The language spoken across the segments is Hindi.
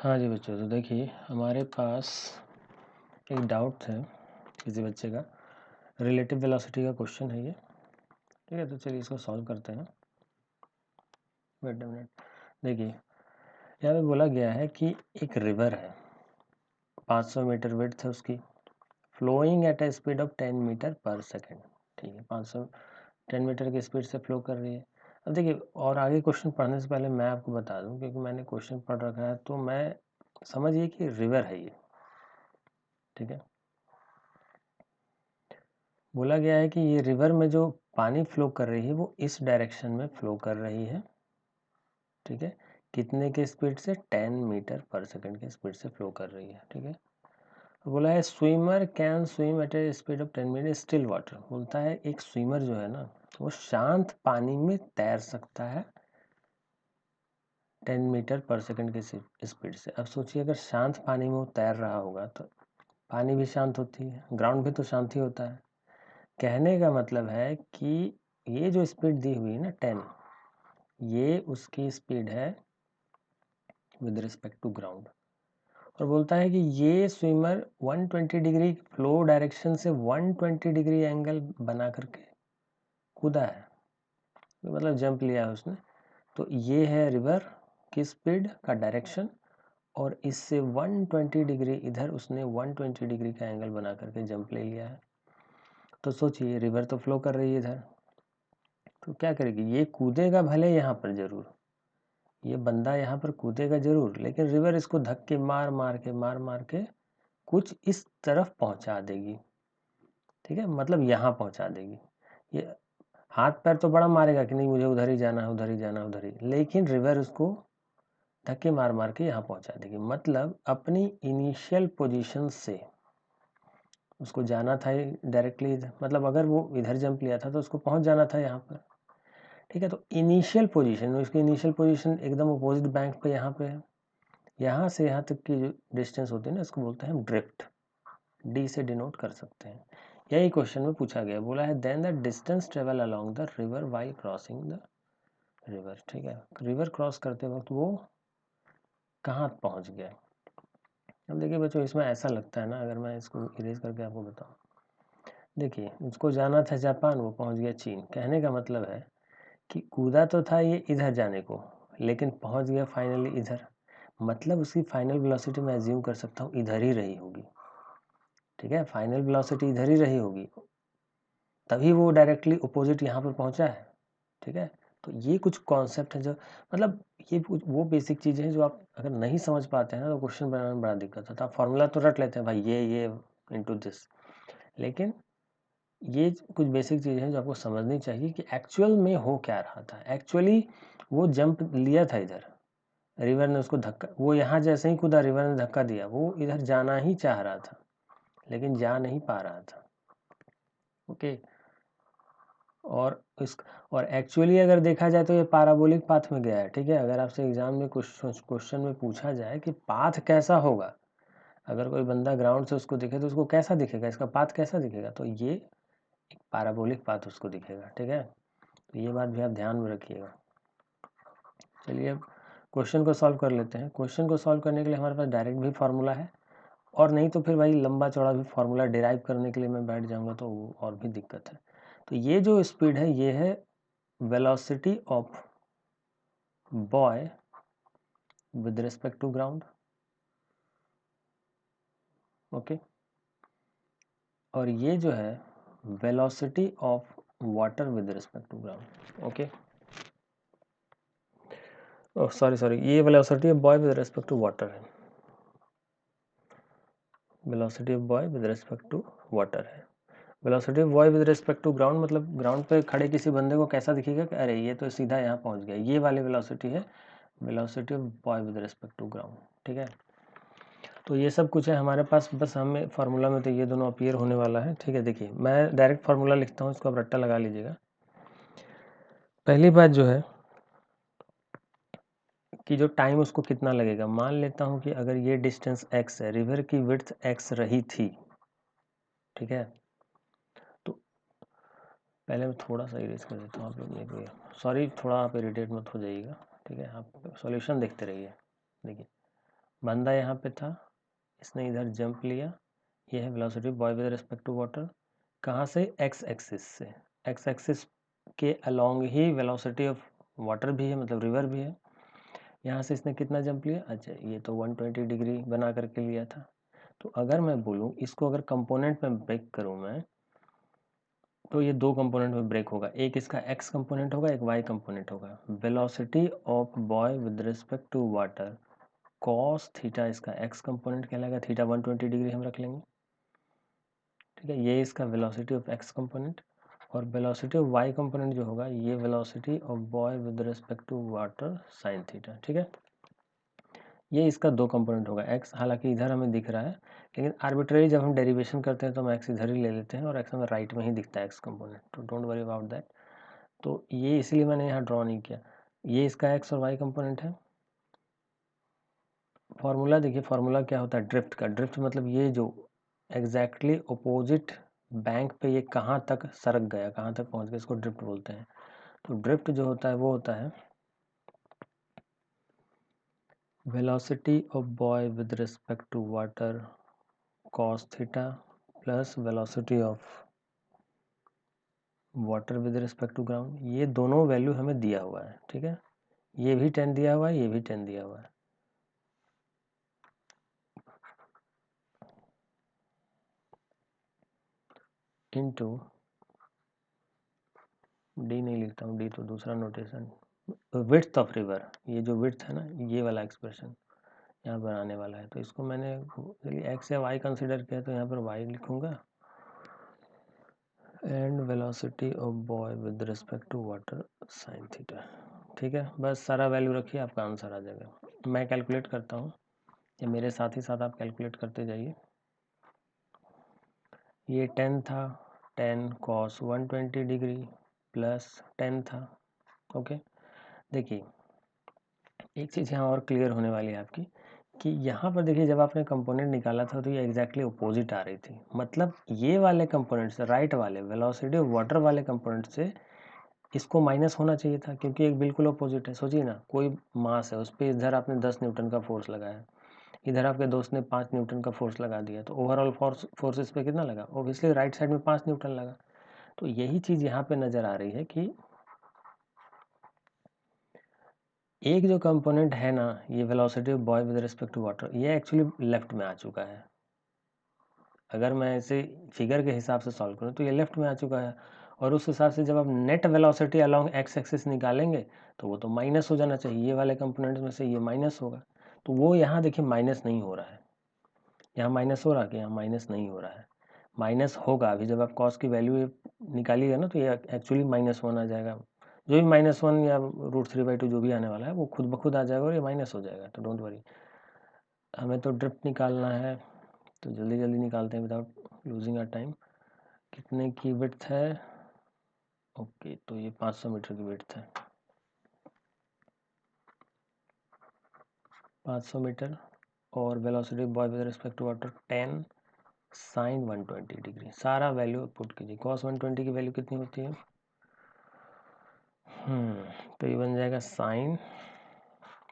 हाँ जी बच्चों, तो देखिए हमारे पास एक डाउट है किसी बच्चे का। रिलेटिव वेलोसिटी का क्वेश्चन है ये, ठीक है। तो चलिए इसको सॉल्व करते हैं। Wait a minute. देखिए यहाँ पे बोला गया है कि एक रिवर है, 500 मीटर विड्थ है उसकी, flowing at a speed of 10 metre per second. ठीक है, 10 मीटर की स्पीड से फ्लो कर रही है। अब देखिए, और आगे क्वेश्चन पढ़ने से पहले मैं आपको बता दूं, क्योंकि मैंने क्वेश्चन पढ़ रखा है, तो मैं समझिए कि रिवर है ये, ठीक है। बोला गया है कि ये रिवर में जो पानी फ्लो कर रही है वो इस डायरेक्शन में फ्लो कर रही है, ठीक है। कितने के स्पीड से? 10 मीटर पर सेकंड के स्पीड से फ्लो कर रही है, ठीक है। तो बोला है swimmer can swim at a speed of 10 metre still water. बोलता है एक स्विमर जो है ना, वो शांत पानी में तैर सकता है 10 मीटर पर सेकंड की स्पीड से। अब सोचिए, अगर शांत पानी में वो तैर रहा होगा तो पानी भी शांत होती है, ग्राउंड भी तो शांत ही होता है। कहने का मतलब है कि ये जो स्पीड दी हुई है ना 10, ये उसकी स्पीड है विद रिस्पेक्ट टू ग्राउंड। और बोलता है कि ये स्विमर 120 डिग्री फ्लो डायरेक्शन से 120 डिग्री एंगल बना करके कूदा है, तो मतलब जंप लिया है उसने। तो ये है रिवर की स्पीड का डायरेक्शन, और इससे 120 डिग्री इधर उसने 120 डिग्री का एंगल बना करके जंप ले लिया है। तो सोचिए, रिवर तो फ्लो कर रही है इधर, तो क्या करेगी? ये कूदेगा भले यहाँ पर जरूर, ये बंदा यहाँ पर कूदेगा जरूर, लेकिन रिवर इसको धक्के मार मार के कुछ इस तरफ पहुंचा देगी, ठीक है। मतलब यहाँ पहुंचा देगी। ये हाथ पैर तो बड़ा मारेगा कि नहीं मुझे उधर ही जाना है, उधर ही जाना है, उधर ही, लेकिन रिवर उसको धक्के मार के यहाँ पहुंचा देगी। मतलब अपनी इनिशियल पोजीशन से उसको जाना था डायरेक्टली इधर, मतलब अगर वो इधर जंप लिया था तो उसको पहुंच जाना था यहाँ पर, ठीक है। तो इनिशियल पोजीशन में उसकी इनिशियल पोजीशन एकदम अपोजिट बैंक पे यहाँ पे है। यहाँ से यहाँ तक की जो डिस्टेंस होती है ना, इसको बोलते हैं हम ड्रिफ्ट, डी से डिनोट कर सकते हैं। यही क्वेश्चन में पूछा गया। बोला है then the distance travel along the river while crossing the river, ठीक है। रिवर क्रॉस करते वक्त वो कहाँ पहुँच गया? अब देखिए बच्चों, इसमें ऐसा लगता है ना, अगर मैं इसको इरेज करके आपको बताऊँ, देखिए उसको जाना था जापान, वो पहुँच गया चीन। कहने का मतलब है कि कूदा तो था ये इधर जाने को, लेकिन पहुँच गया फाइनली इधर। मतलब उसकी फाइनल वेलोसिटी मैं एज्यूम कर सकता हूँ इधर ही रही होगी, ठीक है। फाइनल वेलोसिटी इधर ही रही होगी, तभी वो डायरेक्टली अपोजिट यहाँ पर पहुँचा है, ठीक है। तो ये कुछ कॉन्सेप्ट है जो, मतलब ये वो बेसिक चीज़ें हैं जो आप अगर नहीं समझ पाते हैं तो क्वेश्चन बनाने में बड़ा दिक्कत होता है। आप फॉर्मूला तो रट लेते हैं भाई, ये इनटू दिस, लेकिन ये कुछ बेसिक चीज़ें हैं जो आपको समझनी चाहिए कि एक्चुअल में हो क्या रहा था। एक्चुअली वो जंप लिया था इधर, रिवर ने उसको धक्का, वो यहाँ जैसे ही कूदा रिवर ने धक्का दिया, वो इधर जाना ही चाह रहा था लेकिन जा नहीं पा रहा था, ओके। और इस और एक्चुअली अगर देखा जाए तो ये पैराबोलिक पाथ में गया है, ठीक है। अगर आपसे एग्जाम में क्वेश्चन में पूछा जाए कि पाथ कैसा होगा, अगर कोई बंदा ग्राउंड से उसको दिखे तो उसको कैसा दिखेगा, इसका पाथ कैसा दिखेगा, तो ये एक पैराबोलिक पाथ उसको दिखेगा, ठीक है। तो ये बात भी आप ध्यान में रखिएगा। चलिए अब क्वेश्चन को सॉल्व कर लेते हैं। क्वेश्चन को सॉल्व करने के लिए हमारे पास डायरेक्ट भी फार्मूला है, और नहीं तो फिर भाई लंबा चौड़ा भी फार्मूला डिराइव करने के लिए मैं बैठ जाऊंगा तो वो और भी दिक्कत है। तो ये जो स्पीड है ये है velocity of boy with respect to ground, okay. और ये जो है velocity of water with respect to ground, okay. Oh sorry, ये velocity of boy with respect to water है, velocity of boy with respect to water है। Velocity of boy with respect to ground मतलब ग्राउंड पे खड़े किसी बंदे को कैसा दिखेगा कि अरे ये तो सीधा यहाँ पहुँच गया, ये वाली वेलोसिटी है velocity of boy with respect to ground, ठीक है। तो ये सब कुछ है हमारे पास, बस हमें फार्मूला में तो ये दोनों अपीयर होने वाला है, ठीक है। देखिए मैं डायरेक्ट फार्मूला लिखता हूँ, इसको आप रट्टा लगा लीजिएगा। पहली बात जो है कि जो टाइम उसको कितना लगेगा, मान लेता हूँ कि अगर ये डिस्टेंस x है, रिवर की विड्थ x रही थी, ठीक है। तो पहले मैं थोड़ा सा इरेज कर देता हूँ, आप लोग ये सॉरी थोड़ा आप इरिटेट मत हो जाइएगा, ठीक है। आप सॉल्यूशन देखते रहिए। देखिए बंदा यहाँ पे था, इसने इधर जंप लिया, ये है velocity of boy with respect to water. कहाँ से? एक्स एक्सिस से। एक्स एक्सिस के अलोंग ही वेलोसिटी ऑफ वाटर भी है, मतलब रिवर भी है। यहाँ से इसने कितना जंप लिया? अच्छा, ये तो 120 डिग्री बना करके लिया था। तो अगर मैं बोलूँ इसको अगर कंपोनेंट में ब्रेक करूँ मैं, तो ये दो कंपोनेंट में ब्रेक होगा। एक इसका एक्स कंपोनेंट होगा, एक वाई कंपोनेंट होगा। Velocity of boy with respect to water cos theta इसका एक्स कंपोनेंट कहलाएगा, थीटा 120 डिग्री हम रख लेंगे, ठीक है। ये इसका वेलोसिटी ऑफ एक्स कंपोनेंट, और वेलोसिटी ऑफ वाई कंपोनेंट जो होगा ये velocity of boy with respect to water sine theta, ठीक है। ये इसका दो कंपोनेंट होगा, एक्स हालांकि इधर हमें दिख रहा है, लेकिन आर्बिट्रेरी जब हम डेरिवेशन करते हैं तो हम एक्स इधर ही ले लेते हैं और एक्स हमें राइट में ही दिखता है एक्स कंपोनेंट, तो डोंट वरी अबाउट दैट। तो ये इसलिए मैंने यहाँ ड्रॉ नहीं किया। ये इसका एक्स और वाई कंपोनेंट है। फॉर्मूला देखिए, फॉर्मूला क्या होता है ड्रिफ्ट का? ड्रिफ्ट मतलब ये जो एग्जैक्टली अपोजिट बैंक पे ये कहाँ तक सरक गया, कहाँ तक पहुँच गया, इसको ड्रिफ्ट बोलते हैं। तो ड्रिफ्ट जो होता है वो होता है velocity of boy with respect to water cos theta plus velocity of water with respect to ground. ये दोनों वैल्यू हमें दिया हुआ है, ठीक है। ये भी 10 दिया हुआ है, ये भी 10 दिया हुआ है। इनटू डी नहीं लिखता हूँ, डी तो दूसरा नोटेशन, विड्थ ऑफ रिवर। ये जो विड्थ है ना, ये वाला एक्सप्रेशन यहाँ पर आने वाला है। तो इसको मैंने एक्स या वाई कंसिडर किया, तो यहाँ पर वाई लिखूंगा, and velocity of boy with respect to water sine theta, ठीक है। बस सारा वैल्यू रखिए, आपका आंसर आ जाएगा। मैं कैलकुलेट करता हूँ, या मेरे साथ ही साथ आप कैलकुलेट करते जाइए। ये 10 था, 10 cos 120 डिग्री प्लस 10 था, ओके। देखिए एक चीज़ यहाँ और क्लियर होने वाली है आपकी, कि यहाँ पर देखिए जब आपने कंपोनेंट निकाला था तो ये एग्जैक्टली अपोजिट आ रही थी। मतलब ये वाले कंपोनेंट से, राइट वाले वेलोसिटी ऑफ वाटर वाले कंपोनेंट से इसको माइनस होना चाहिए था, क्योंकि एक बिल्कुल अपोजिट है। सोचिए ना, कोई मास है, उस पर इधर आपने 10 न्यूटन का फोर्स लगाया, इधर आपके दोस्त ने 5 न्यूटन का फोर्स लगा दिया, तो ओवरऑल फोर्स इस पर कितना लगा? ऑब्वियसली राइट साइड में 5 न्यूटन लगा। तो यही चीज़ यहाँ पे नज़र आ रही है कि एक जो कंपोनेंट है ना, ये velocity of boy with respect to water, ये एक्चुअली लेफ्ट में आ चुका है। अगर मैं इसे फिगर के हिसाब से सॉल्व करूँ तो ये लेफ्ट में आ चुका है, और उस हिसाब से जब आप net velocity along x axis निकालेंगे तो वो तो माइनस हो जाना चाहिए, ये वाले कंपोनेंट में से ये माइनस होगा। तो वो यहाँ देखिए माइनस नहीं हो रहा है, यहाँ माइनस हो रहा है कि यहाँ माइनस नहीं हो रहा है? माइनस होगा। अभी जब आप कॉस की वैल्यू निकालिएगा ना, तो ये एक्चुअली माइनस वन आ जाएगा। जो भी -1 या √3/2 जो भी आने वाला है वो खुद ब खुद आ जाएगा और ये माइनस हो जाएगा। तो डोंट वरी, हमें तो ड्रिफ्ट निकालना है, तो जल्दी जल्दी निकालते हैं विदाउट लूजिंग आवर टाइम। कितने की विड्थ है? ओके, तो ये 500 मीटर की विड्थ है, 500 मीटर। और velocity boy with respect to water 10 sine 120 degree. सारा वैल्यू पुट कीजिए। कॉस 120 की वैल्यू कितनी होती है? तो ये बन जाएगा साइन,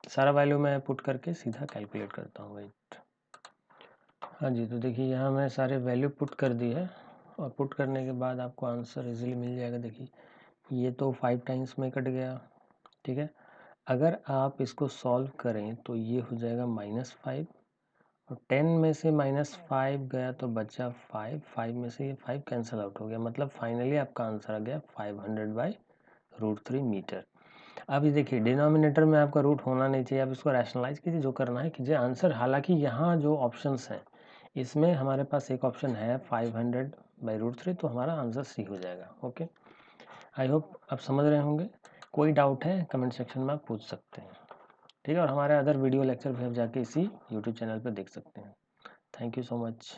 सारा वैल्यू मैं पुट करके सीधा कैलकुलेट करता हूँ। वेट, हाँ जी, तो देखिए यहाँ मैं सारे वैल्यू पुट कर दी है, और पुट करने के बाद आपको आंसर इजीली मिल जाएगा। देखिए ये तो 5 टाइम्स में कट गया, ठीक है। अगर आप इसको सॉल्व करें तो ये हो जाएगा -5, और 10 में से -5 गया तो बचा 5, 5 में से ये 5 कैंसिल आउट हो गया। मतलब फाइनली आपका आंसर आ गया 500/√3 मीटर। अब ये देखिए डिनोमिनेटर में आपका रूट होना नहीं चाहिए, आप इसको रैशनलाइज कीजिए, जो करना है कीजिए। आंसर, हालांकि यहाँ जो ऑप्शंस हैं इसमें हमारे पास एक ऑप्शन है 500/√3, तो हमारा आंसर सी हो जाएगा। ओके, आई होप आप समझ रहे होंगे। कोई डाउट है कमेंट सेक्शन में आप पूछ सकते हैं, ठीक है। और हमारे अदर वीडियो लेक्चर भी आप जाके इसी यूट्यूब चैनल पर देख सकते हैं। Thank you so much.